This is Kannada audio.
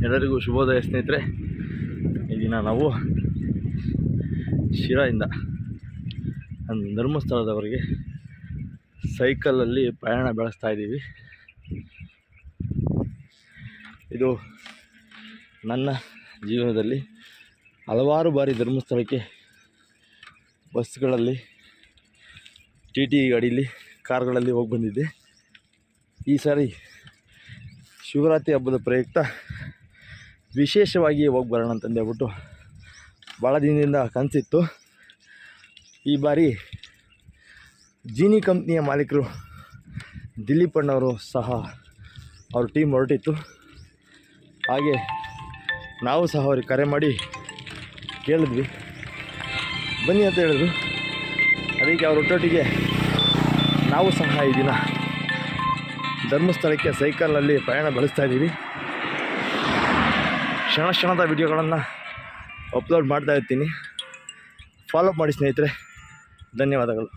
ಎಲ್ಲರಿಗೂ ಶುಭೋದಯ ಸ್ನೇಹಿತರೆ. ಈ ದಿನ ನಾವು ಶಿರಾದಿಂದ ಧರ್ಮಸ್ಥಳದವರೆಗೆ ಸೈಕಲಲ್ಲಿ ಪ್ರಯಾಣ ಬೆಳೆಸ್ತಾ ಇದ್ದೀವಿ. ಇದು ನನ್ನ ಜೀವನದಲ್ಲಿ ಹಲವಾರು ಬಾರಿ ಧರ್ಮಸ್ಥಳಕ್ಕೆ ಬಸ್ಗಳಲ್ಲಿ, ಟಿ ಟಿ ಗಾಡೀಲಿ, ಕಾರ್ಗಳಲ್ಲಿ ಹೋಗಿ ಬಂದಿದ್ದೆ. ಈ ಸಾರಿ ಶಿವರಾತ್ರಿ ಹಬ್ಬದ ಪ್ರಯುಕ್ತ ವಿಶೇಷವಾಗಿ ಹೋಗಿ ಬರೋಣ ಅಂತಂದು ಹೇಳ್ಬಿಟ್ಟು ಭಾಳ ದಿನದಿಂದ ಕನಸಿತ್ತು. ಈ ಬಾರಿ ಜೀನಿ ಕಂಪ್ನಿಯ ಮಾಲೀಕರು ದಿಲೀಪ್ ಅಣ್ಣವರು ಸಹ ಅವ್ರ ಟೀಮ್ ಹೊರಟಿತ್ತು. ಹಾಗೆ ನಾವು ಸಹ ಅವ್ರಿಗೆ ಕರೆ ಮಾಡಿ ಕೇಳಿದ್ವಿ, ಬನ್ನಿ ಅಂತ ಹೇಳಿದ್ರು. ಅದಕ್ಕೆ ಅವ್ರ ಒಟ್ಟೊಟ್ಟಿಗೆ ನಾವು ಸಹ ಈ ದಿನ ಧರ್ಮಸ್ಥಳಕ್ಕೆ ಸೈಕಲ್ನಲ್ಲಿ ಪ್ರಯಾಣ ಬೆಳೆಸ್ತಾ ಇದ್ದೀವಿ. ಕ್ಷಣದ ವಿಡಿಯೋಗಳನ್ನು ಅಪ್ಲೋಡ್ ಮಾಡ್ತಾ ಇರ್ತೀನಿ. ಫಾಲೋ ಮಾಡಿ ಸ್ನೇಹಿತರೆ. ಧನ್ಯವಾದಗಳು.